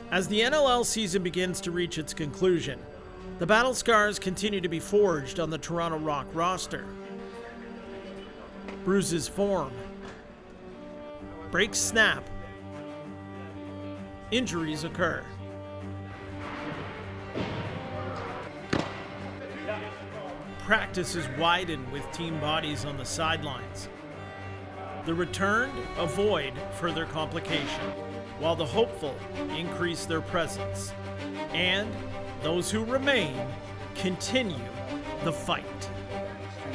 As the NLL season begins to reach its conclusion, the battle scars continue to be forged on the Toronto Rock roster. Bruises form. Breaks snap. Injuries occur. Practices widen with team bodies on the sidelines. The returned avoid further complication, while the hopeful increase their presence. And those who remain continue the fight.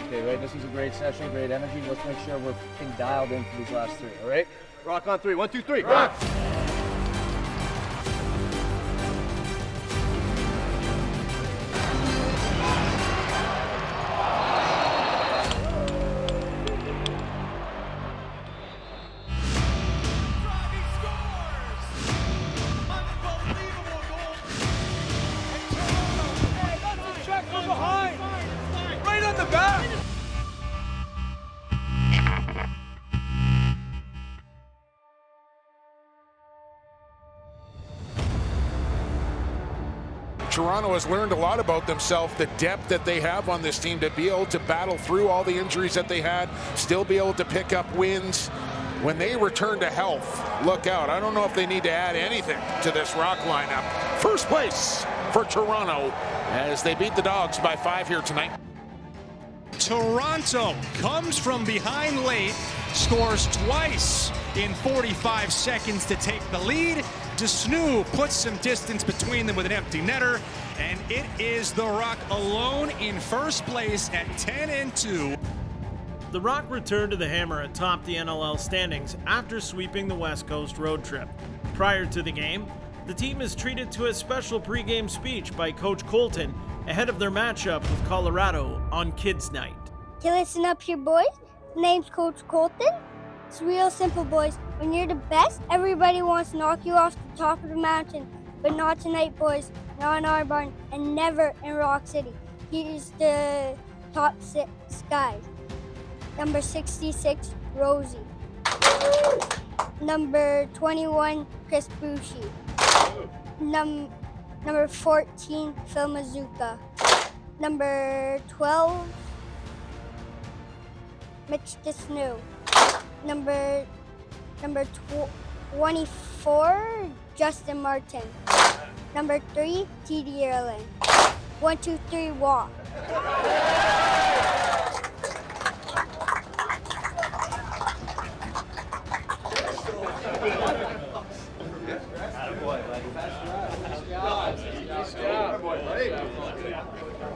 Okay, right, this was a great session, great energy. Let's make sure we're fucking dialed in for these last three, all right? Rock on three. 1, 2, 3. Rock! Toronto has learned a lot about themselves, the depth that they have on this team to be able to battle through all the injuries that they had, still be able to pick up wins. When they return to health, look out. I don't know if they need to add anything to this Rock lineup. First place for Toronto as they beat the Dogs by 5 here tonight. Toronto comes from behind late, scores twice in 45 seconds to take the lead. Desnu puts some distance between them with an empty netter, and it is the Rock alone in first place at 10-2. The Rock returned to the Hammer atop the NLL standings after sweeping the West Coast road trip. Prior to the game, the team is treated to a special pregame speech by Coach Colton ahead of their matchup with Colorado on Kids Night. Okay, listen up here, boys. Name's Coach Colton. It's real simple, boys. When you're the best, everybody wants to knock you off the top of the mountain. But not tonight, boys. Not in our barn, and never in Rock City. Here's the top 6 guys. Number 66, Rosie. Number 21, Chris Bushi. Number 14, Phil Mazuka. Number 12, Mitch Desnu. Number 24, Justin Martin. Number 3, TD Erling. 1, 2, 3, walk.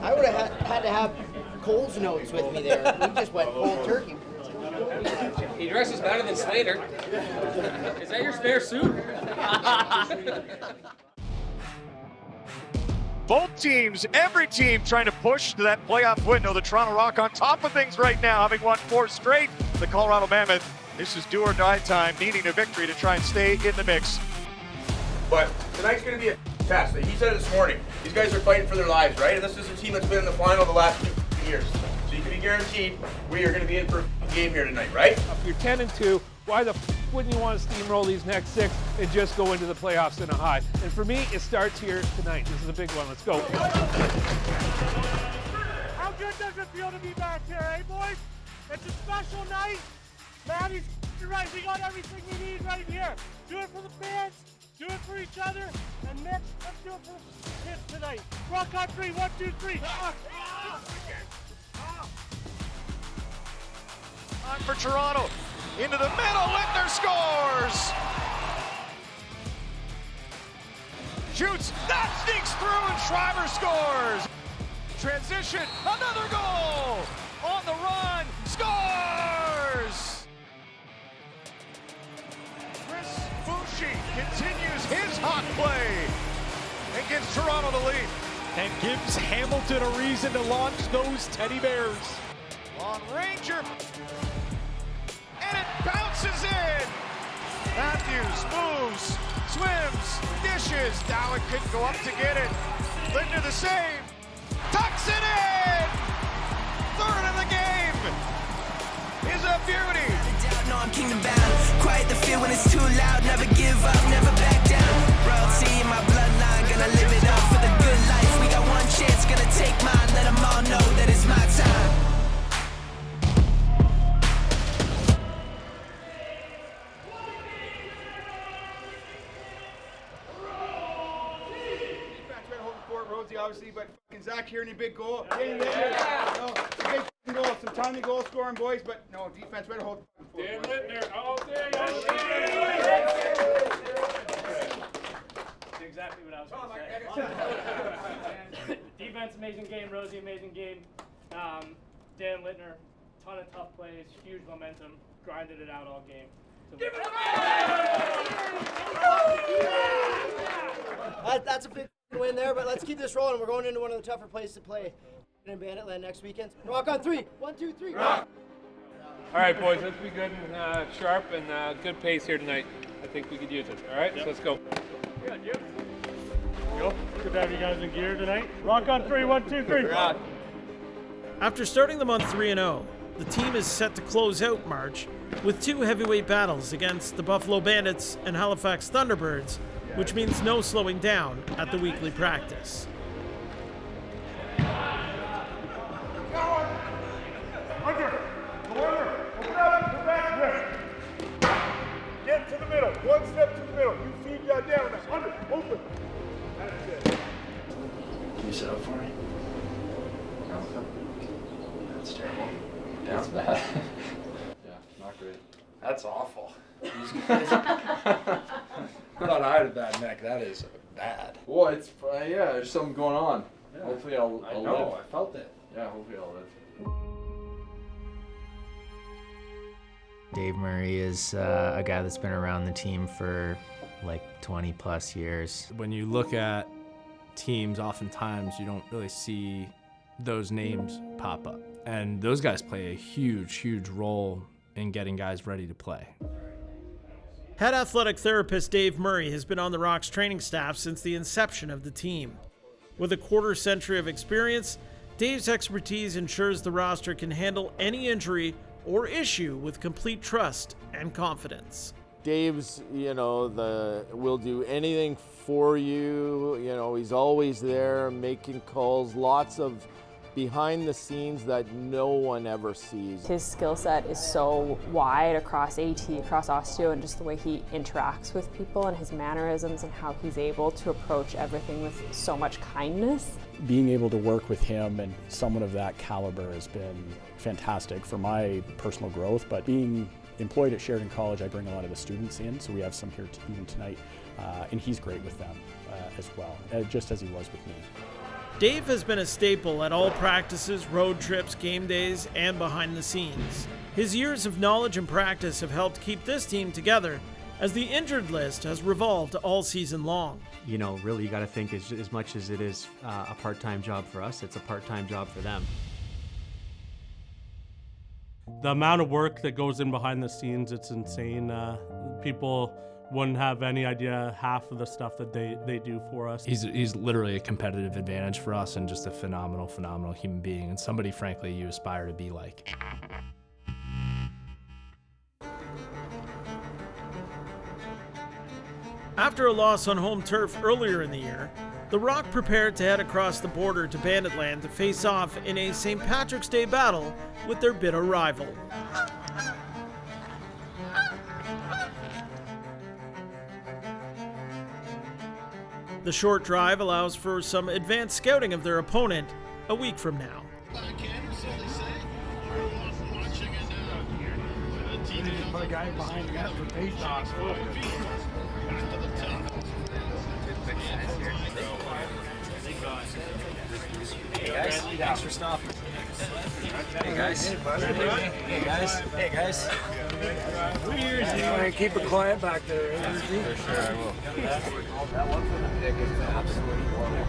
I would have had to have Cole's notes with me there. We just went cold turkey. He dresses better than Slater. Is that your spare suit? Both teams, every team trying to push to that playoff window. The Toronto Rock on top of things right now, having won 4 straight. The Colorado Mammoth, this is do or die time, needing a victory to try and stay in the mix. But tonight's going to be a test. He said it this morning. These guys are fighting for their lives, right? And this is a team that's been in the final the last 2 years. So you can be guaranteed we are going to be in for a game here tonight, right? If you're 10-2, why the wouldn't you want to steamroll these next 6 and just go into the playoffs in a high? And for me, it starts here tonight. This is a big one. Let's go. How good does it feel to be back here, eh, boys? It's a special night. Maddie's right. We got everything we need right here. Do it for the fans. Do it for each other. And Mitch, let's do it for the kids tonight. Rock on 3. 1, 2, 3. On for Toronto. Into the middle, Littner scores! Shoots, that sneaks through, and Schreiber scores! Transition, another goal! On the run, scores! Chris Bushi continues his hot play and gives Toronto the lead. And gives Hamilton a reason to launch those teddy bears. On Ranger. And it bounces in. Matthews moves, swims, dishes. Dowling couldn't go up to get it. Littner the save. Tucks it in. Third of the game is a beauty. No, I'm kingdom bound. Quiet the fear when it's too loud. Never give up, never back down. Royalty in my obviously, but fucking Zach here in a big goal. Yeah. No, it's a big fucking goal, some timely goal scoring, boys, but no, defense better hold the fort. Dan Littner, all day. Exactly what I was going to say. Defense, amazing game. Rosie, amazing game. Dan Littner, ton of tough plays, huge momentum, grinded it out all game. That's a big win there, but let's keep this rolling. We're going into one of the tougher places to play in Banditland next weekend. Rock on 3. 1, 2, 3. Rock! All right, boys, let's be good and sharp and good pace here tonight. I think we could use it. All right, so let's go. Good to have you guys in gear tonight. Rock on 3. 1, 2, 3. Rock. After starting the month 3-0, the team is set to close out March with 2 heavyweight battles against the Buffalo Bandits and Halifax Thunderbirds, which means no slowing down at the weekly practice. Get to the middle. One step to the middle. You feed that down. Under. Open. That's it. Can you set up for me? No. That's terrible. That's bad. Yeah, not great. That's awful. I thought I had a bad neck. That is bad. Well, it's yeah. There's something going on. Yeah. Hopefully, I'll live. I felt it. Yeah, hopefully I'll live. Dave Murray is a guy that's been around the team for like 20 plus years. When you look at teams, oftentimes you don't really see those names pop up. And those guys play a huge role in getting guys ready to play. Head athletic therapist Dave Murray has been on the Rock's training staff since the inception of the team. With a quarter-century of experience, Dave's expertise ensures the roster can handle any injury or issue with complete trust and confidence. Dave's, will do anything for you. He's always there making calls, lots of behind the scenes that no one ever sees. His skill set is so wide across AT, across osteo, and just the way he interacts with people and his mannerisms and how he's able to approach everything with so much kindness. Being able to work with him and someone of that caliber has been fantastic for my personal growth, but being employed at Sheridan College, I bring a lot of the students in, so we have some here even tonight, and he's great with them as well, just as he was with me. Dave has been a staple at all practices, road trips, game days, and behind the scenes. His years of knowledge and practice have helped keep this team together as the injured list has revolved all season long. Really you got to think as much as it is a part-time job for us, it's a part-time job for them. The amount of work that goes in behind the scenes, it's insane. People wouldn't have any idea half of the stuff that they do for us. He's literally a competitive advantage for us and just a phenomenal human being, and somebody, frankly, you aspire to be like. After a loss on home turf earlier in the year, the Rock prepared to head across the border to Banditland to face off in a St. Patrick's Day battle with their bitter rival. The short drive allows for some advanced scouting of their opponent a week from now. Put a guy behind the net for face-offs. Hey guys, thanks for stopping. Hey guys. Hey guys. Hey guys. Try and keep it quiet back there. For sure, I will. That one for the pick is absolutely horrible.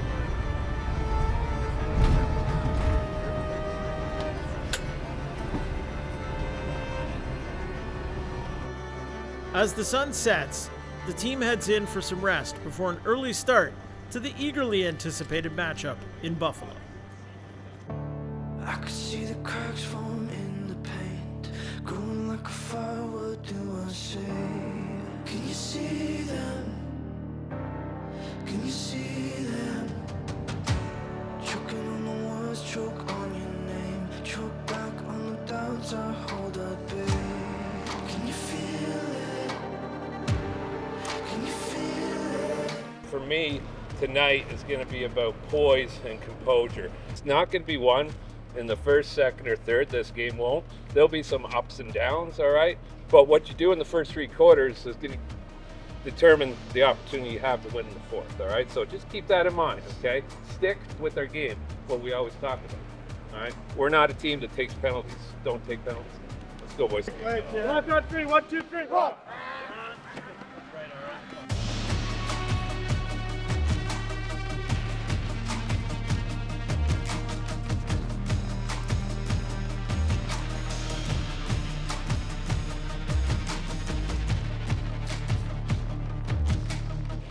As the sun sets, the team heads in for some rest before an early start to the eagerly anticipated matchup in Buffalo. I could see the cracks form in the paint, growing like a fire. What do I say? Can you see them? Can you see them? Choking on the words, choke on your name, choke back on the doubts I hold at bay. Can you feel it? Can you feel it? For me, tonight is going to be about poise and composure. It's not going to be won in the first, second, or third. This game won't. There'll be some ups and downs, all right? But what you do in the first 3 quarters is going to determine the opportunity you have to win in the fourth, all right? So just keep that in mind, okay? Stick with our game, what we always talk about, all right? We're not a team that takes penalties. Don't take penalties. Let's go, boys. Rock on 3, 1, 2, 3, rock!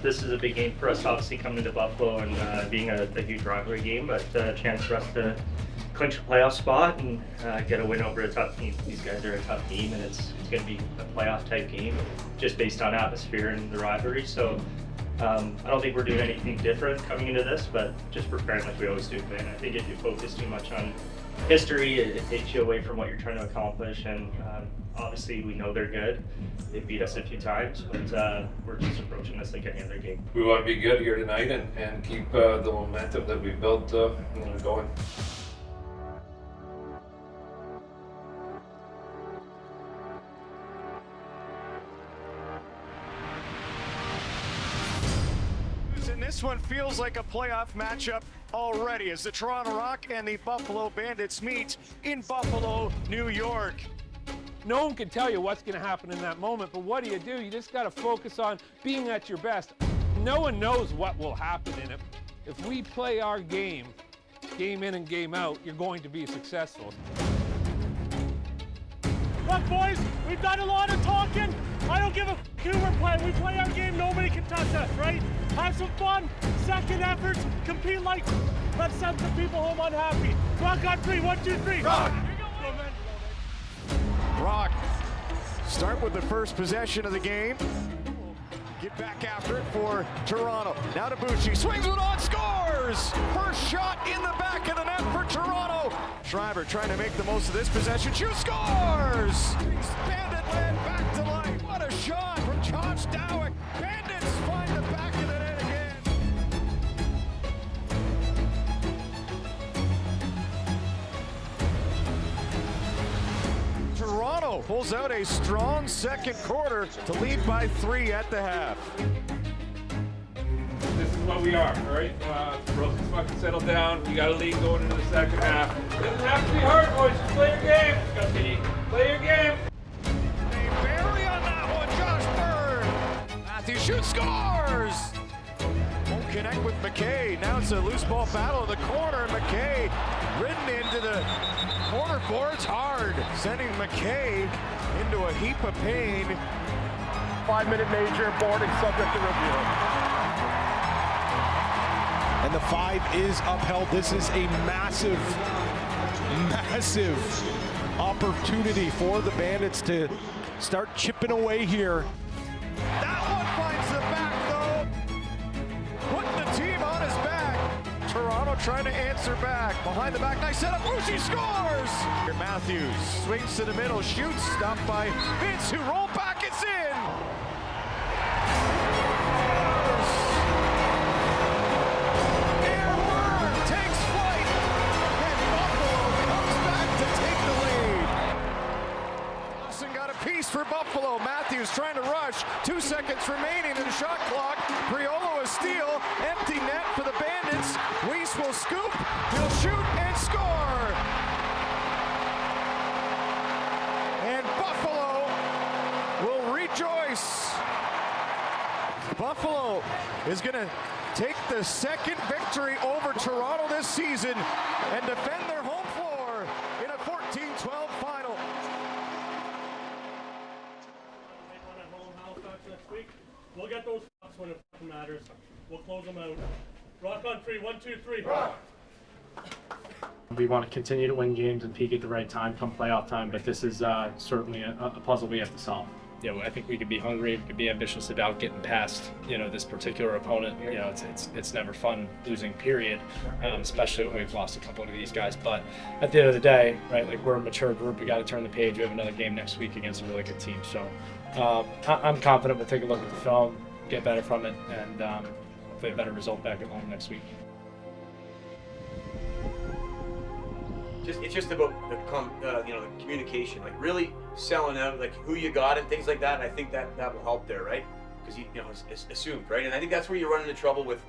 This is a big game for us, obviously coming to Buffalo and being a huge rivalry game, but a chance for us to clinch a playoff spot and get a win over a tough team. These guys are a tough team, and it's going to be a playoff type game just based on atmosphere and the rivalry. So I don't think we're doing anything different coming into this, but just preparing like we always do. And I think if you focus too much on history, it takes you away from what you're trying to accomplish. And obviously we know they're good. They beat us a few times, but we're just approaching this like any other game. We want to be good here tonight and keep the momentum that we built going. And this one feels like a playoff matchup already as the Toronto Rock and the Buffalo Bandits meet in Buffalo, New York. No one can tell you what's going to happen in that moment, but what do? You just got to focus on being at your best. No one knows what will happen in it. If we play our game in and game out, you're going to be successful. Look, boys, we've done a lot of talking. I don't give a who we're playing. We play our game, nobody can touch us, right? Have some fun, second efforts, compete like let's send some people home unhappy. Rock on 3, 1, 2, 3. Rock! Rock, start with the first possession of the game. Get back after it for Toronto. Now to Bucci, swings it on, scores! First shot in the back of the net for Toronto. Schreiber trying to make the most of this possession, shoots, scores! Bandit led back to life. What a shot from Josh Dowick. Bandits find the back of the net again. Toronto pulls out a strong second quarter to lead by 3 at the half. This is what we are, all right? Roses fucking settle down. We got a lead going into the second half. It doesn't have to be hard, boys. Just play your game. Play your game. A barely on that one, Josh Byrne. Matthews shoots, scores! Won't connect with McKay. Now it's a loose ball battle in the corner. McKay ridden into the corner boards hard, sending McKay into a heap of pain. 5-minute major, boarding subject to review. And the 5 is upheld. This is a massive opportunity for the Bandits to start chipping away here. That one finds the back though. Putting the team on his back. Toronto trying to answer back. Behind the back, nice setup. Bucci scores! Matthews swings to the middle, shoots, stopped by Vince, who rolled back, it's in! Airborne takes flight, and Buffalo comes back to take the lead. Wilson got a piece for Buffalo. Matthews trying to rush. 2 seconds remaining in the shot clock. Priolo a steal. Empty net for the Bandits. Weiss will scoop. He'll shoot and score. And Buffalo will rejoice. Buffalo is going to take the second victory over Toronto this season and defend their home floor in a 14-12 final. Next week, we'll get those shots when it matters. We'll close them out. Rock on 3, 1, 2, 3. Rock! We want to continue to win games and peak at the right time come playoff time, but this is certainly a puzzle we have to solve. I think we could be hungry, we could be ambitious about getting past, this particular opponent. It's never fun losing, period, especially when we've lost a couple of these guys. But at the end of the day, right, like we're a mature group, we got to turn the page. We have another game next week against a really good team. So I'm confident we'll take a look at the film, get better from it, and hopefully a better result back at home next week. It's just about the communication, like really selling out, like who you got and things like that. And I think that will help there, right? Because it's assumed, right? And I think that's where you run into trouble with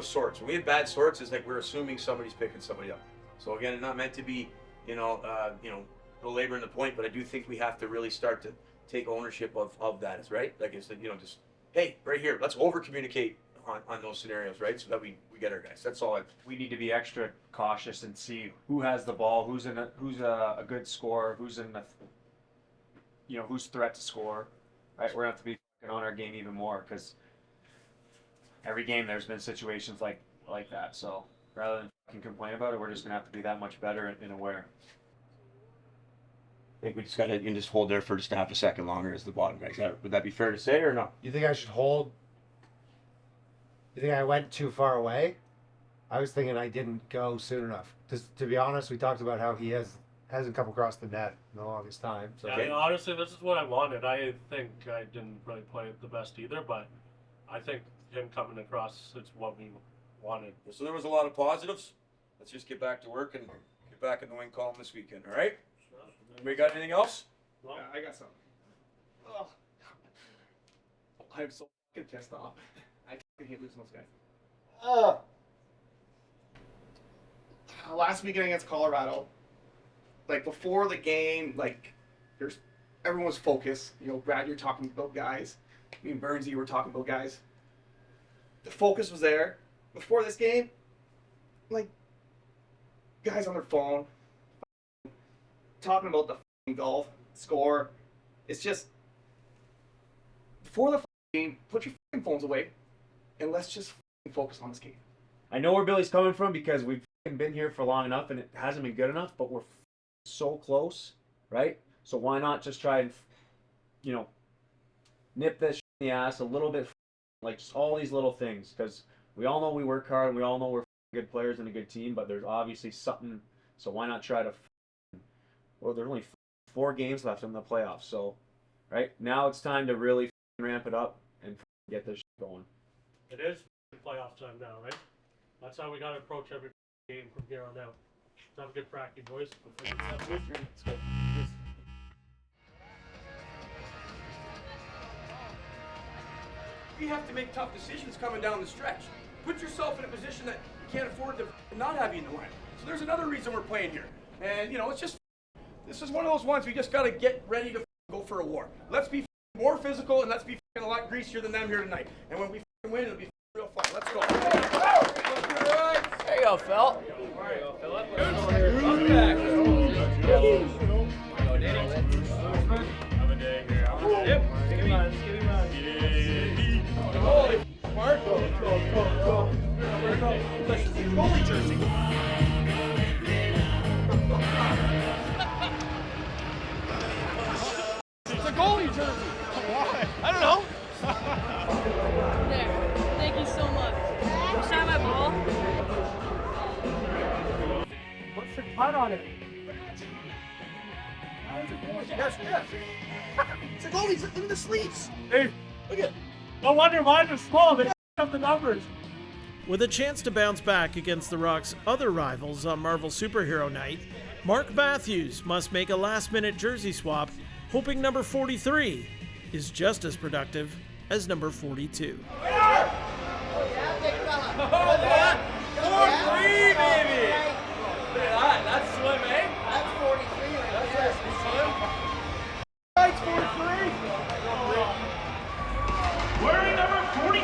sorts. When we have bad sorts, it's like we're assuming somebody's picking somebody up. So again, it's not meant to be, belaboring the point, but I do think we have to really start to take ownership of that, right? Like it's just, hey, right here, let's over communicate on those scenarios, right? So that we get our guys. That's all. We need to be extra cautious and see who has the ball, who's a good scorer, who's who's threat to score. Right, we're gonna have to be on our game even more because every game there's been situations like that. So rather than complain about it, we're just gonna have to be that much better and aware. I think we just gotta just hold there for just a half a second longer as the bottom guys. Would that be fair to say or not? You think I should hold? You think I went too far away? I was thinking I didn't go soon enough. To be honest, we talked about how he hasn't come across the net in the longest time. So. Yeah, honestly, this is what I wanted. I think I didn't really play it the best either, but I think him coming across is what we wanted. So there was a lot of positives. Let's just get back to work and get back in the win column this weekend, all right? Anybody got anything else? Yeah, I got something. Oh. I'm so fucking pissed off. I hate losing those guys. Last weekend against Colorado, like before the game, like everyone was focused. Brad, you're talking about guys. Me and Burnsy were talking about guys. The focus was there. Before this game, like guys on their phone, talking about the golf score. It's just before the game, put your phones away and let's just focus on this game. I know where Billy's coming from because we've been here for long enough and it hasn't been good enough, but we're so close, right? So why not just try and, nip this in the ass a little bit, like just all these little things, because we all know we work hard and we all know we're good players and a good team, but there's obviously something, so why not try to, well, there's only 4 games left in the playoffs, so, right, now it's time to really ramp it up and get this going. It is playoff time now, right? That's how we got to approach every game from here on out. Have a good practice, boys. Let's go. You have to make tough decisions coming down the stretch. Put yourself in a position that you can't afford to not have you in the line. So there's another reason we're playing here. And, this is one of those ones we just got to get ready to go for a war. Let's be more physical and let's be a lot greasier than them here tonight. And when we win, it'll be real fun. Let's go. There you go, Phil. There you go, Philip. Welcome back. Have a day here. Yep. Give me mine. Holy Mark. Go. Goalie jersey. It's a goalie jersey. Why? I don't know. There. Thank you so much. Shine my ball. What's the cut on it? Yes. It's a goalie. Look at the sleeves. Hey, look at. No wonder mine was small. They up the numbers. With a chance to bounce back against the Rock's other rivals on Marvel Superhero Night, Mark Matthews must make a last-minute jersey swap, hoping number 43 is just as productive as number 42. 4-3, baby! Look at that, that's slim, eh? That's 43 right there. That's slim. That's 43. Wearing number 43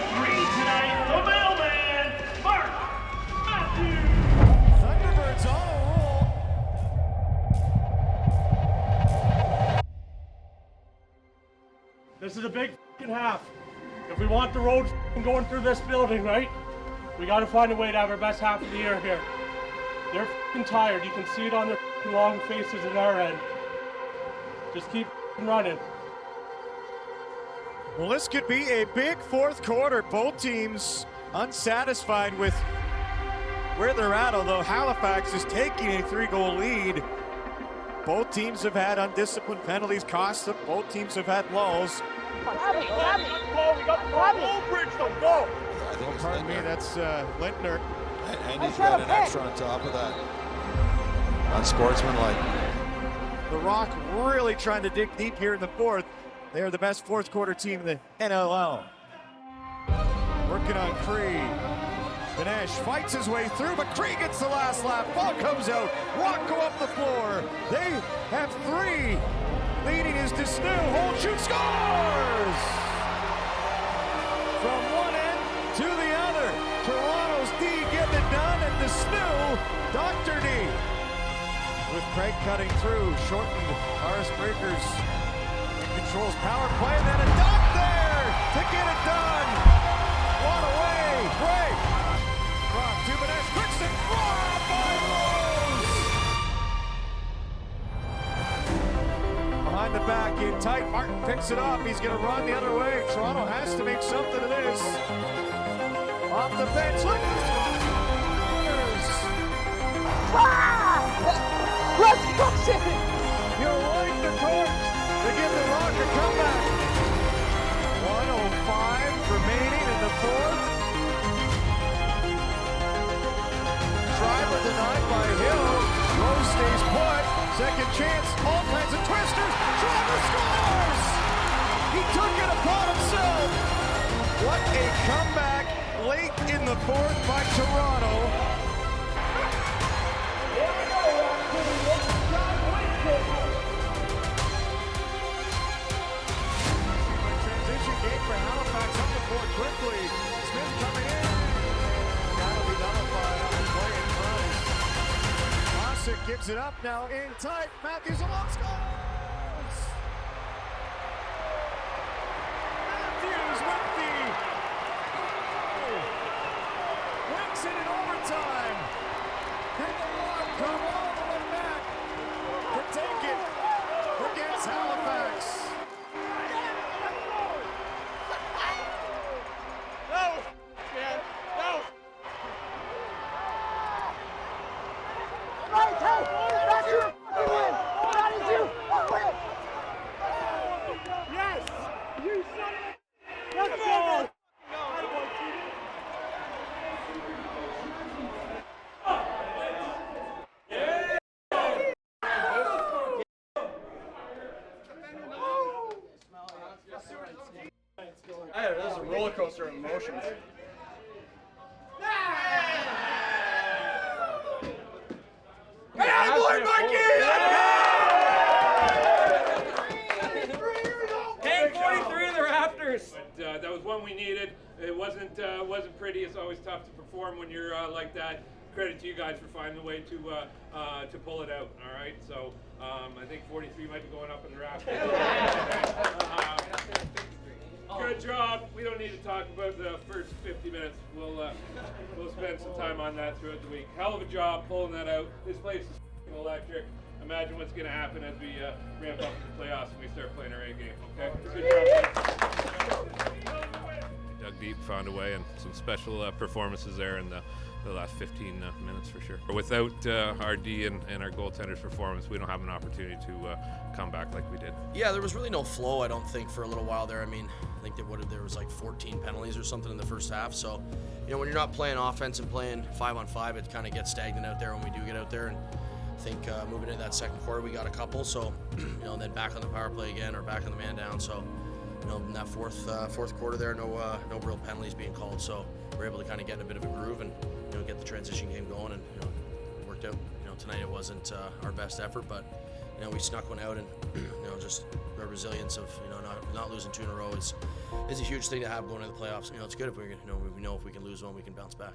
tonight, the mailman, Mark Matthews. Thunderbirds on a roll. This is a big half. If we want the road going through this building, right? We got to find a way to have our best half of the year here. They're tired. You can see it on their long faces at our end. Just keep running. Well, this could be a big fourth quarter. Both teams unsatisfied with where they're at, although Halifax is taking a 3-goal lead. Both teams have had undisciplined penalties cost them. Both teams have had lulls. Go, we got the ball. Go, Bridge, though, go. think it's pardon Lindner. me, that's Lindner. And he's got an extra on top of that. Unsportsmanlike. The Rock really trying to dig deep here in the fourth. They are the best fourth quarter team in the NLL. Working on Cree. Ganesh fights his way through, but Cree gets the last lap. Ball comes out. Rock go up the floor. They have 3. Leading is Desnew. Hold, shoot, scores! From one end to the other. Toronto's D getting it done, and Desnew, Dr. D. With Craig cutting through, shortened RS Breakers. Controls power play, and then a dunk there to get it done. One away, Craig. Rock to Ganesh, Quickson, robbed by Rose. Behind the back, in tight, Martin picks it up. He's gonna run the other way. Toronto has to make something of this. Off the bench, look at Let's push it! You'll light the torch to give the Rock a comeback. 1:05 remaining in the fourth. Driver denied by Hill. Rose stays put. Second chance, all kinds of twisters. Driver scores! He took it upon himself. What a comeback late in the fourth by Toronto. Transition game for Halifax up the court quickly. Smith coming in. That'll be nullified on the play in front. Mossick gives it up now in tight. Matthews alone scores! Matthews with the wins it in overtime. And the Rock come all the way back to take it against Halifax. No! Man, no! Right, hey! That's your fucking win! That is your win! Yes! You son of a... Let's go! This is a roller coaster of emotions. Hey, boy, Mikey! Hey, 43 in the rafters. But, that was one we needed. It wasn't pretty. It's always tough to perform when you're like that. Credit to you guys for finding a way to pull it out. All right, so I think 43 might be going up in the rafters. Good job. We don't need to talk about the first 50 minutes. We'll spend some time on that throughout the week. Hell of a job pulling that out. This place is electric. Imagine what's going to happen as we ramp up to the playoffs and we start playing our A game. Okay. Good job. Dug deep, found a way, and some special performances there in the last 15 minutes for sure. Without our D and our goaltender's performance, we don't have an opportunity to come back like we did. Yeah, there was really no flow, I don't think, for a little while there. I mean, I think there was like 14 penalties or something in the first half. So, you know, when you're not playing offense and playing 5-on-5, it kind of gets stagnant out there when we do get out there. And I think moving into that second quarter, we got a couple. So, you know, and then back on the power play again or back on the man down. So, you know, in that fourth quarter there, no real penalties being called. So we're able to kind of get in a bit of a groove and, you know, get the transition game going, and, you know, it worked out. You know, tonight it wasn't our best effort, but, you know, we snuck one out, and, you know, just the resilience of, you know, not losing 2 in a row is a huge thing to have going into the playoffs. You know, it's good if we know if we can lose one, we can bounce back.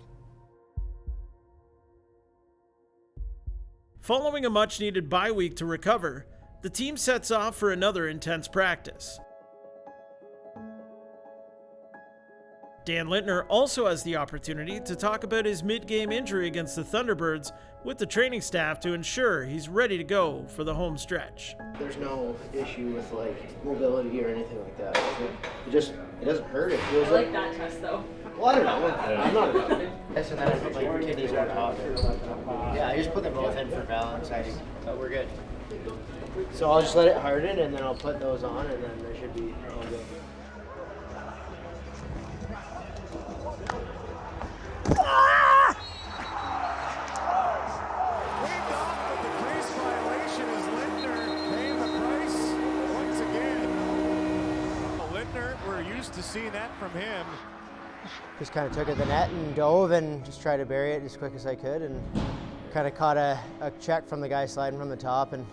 Following a much-needed bye week to recover, the team sets off for another intense practice. Dan Lintner also has the opportunity to talk about his mid-game injury against the Thunderbirds with the training staff to ensure he's ready to go for the home stretch. There's no issue with like mobility or anything like that. It doesn't hurt. It feels like that test though. Well, I don't know. I'm not a and then I put my kidneys on hot. Yeah, I just put them both in for balance. But we're good. So I'll just let it harden and then I'll put those on and then they should be all good. used to seeing that from him. Just kind of took it to the net and dove and just tried to bury it as quick as I could, and kind of caught a check from the guy sliding from the top, and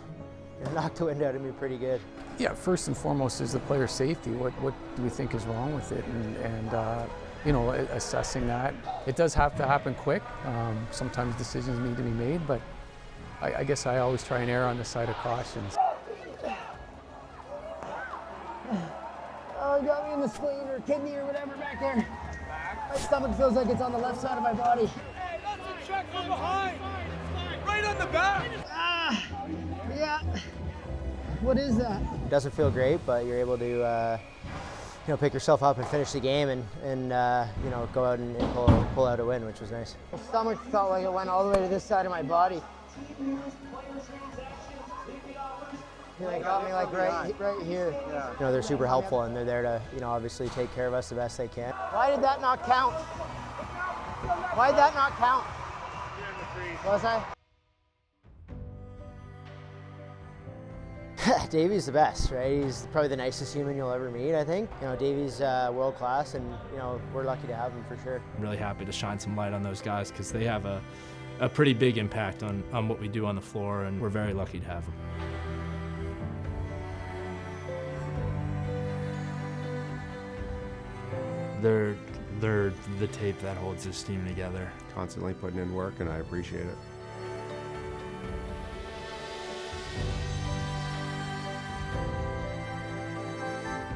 knocked the wind out of me pretty good. Yeah, first and foremost is the player's safety. What do we think is wrong with it? And you know, assessing that. It does have to happen quick. Sometimes decisions need to be made, but I guess I always try and err on the side of caution. Oh, it got me in the spleen or kidney or whatever back there. My stomach feels like it's on the left side of my body. Hey, that's a check from behind. Right on the back. Yeah. What is that? It doesn't feel great, but you're able to, you know, pick yourself up and finish the game, and you know, go out and pull out a win, which was nice. My stomach felt like it went all the way to this side of my body. They got me like right here. Yeah. You know, they're super helpful, and they're there to, you know, obviously take care of us the best they can. Why did that not count? Why did that not count? Was I? Davey's the best, right? He's probably the nicest human you'll ever meet, I think. You know, Davey's world class, and you know, we're lucky to have him for sure. I'm really happy to shine some light on those guys because they have a pretty big impact on what we do on the floor, and we're very lucky to have them. They're the tape that holds this team together. Constantly putting in work, and I appreciate it.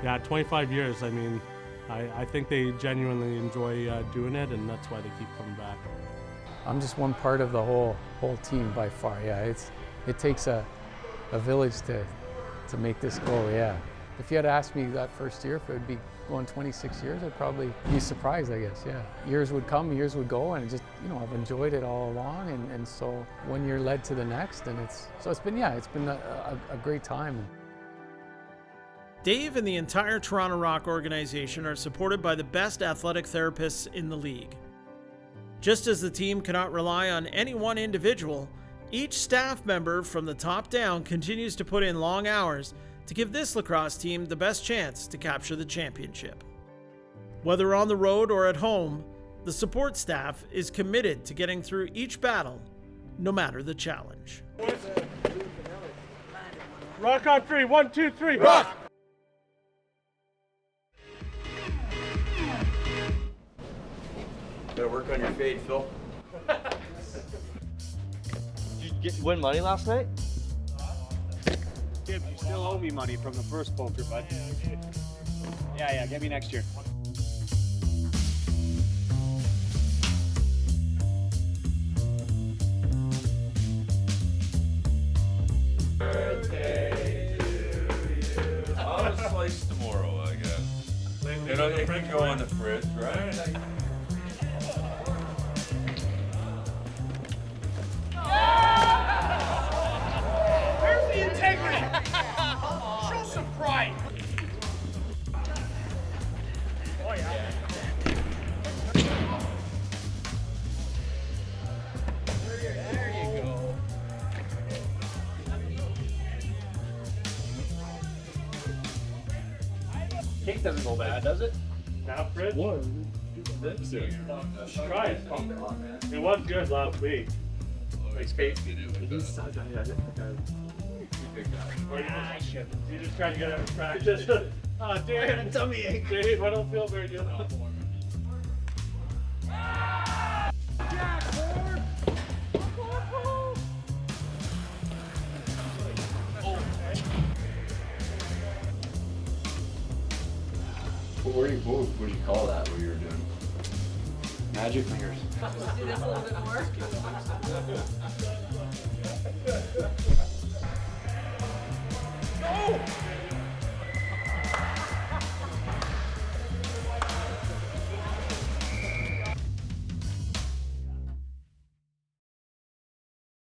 Yeah, 25 years. I mean, I think they genuinely enjoy doing it, and that's why they keep coming back. I'm just one part of the whole team by far. Yeah, it takes a village to make this go. Yeah. If you had asked me that first year if it would be going 26 years, I'd probably be surprised, I guess, yeah. Years would come, years would go, and just, you know, I've enjoyed it all along, and so one year led to the next, and it's been a great time. Dave and the entire Toronto Rock organization are supported by the best athletic therapists in the league. Just as the team cannot rely on any one individual, each staff member from the top down continues to put in long hours to give this lacrosse team the best chance to capture the championship. Whether on the road or at home, the support staff is committed to getting through each battle, no matter the challenge. Rock on 3, 1, 2, 3, rock! Better work on your fade, Phil. Did you win money last night? Gibbs, you still owe me money from the first poker, bud. Yeah, get me next year. Birthday to you. I'll have a slice tomorrow, I guess. You know, they can go in the fridge, right? Where's the integrity? Show some pride. Oh yeah. There you go. Cake doesn't go bad, does it? Now, Fritz. Try it. It was good last week. Thanks, Pete. Ah, shit. You just tried to get out of practice. Oh, Dave. Tummy ache. Dave, I don't feel very good. What would you call that, what you were doing? Magic fingers. Do this a little bit more. Go!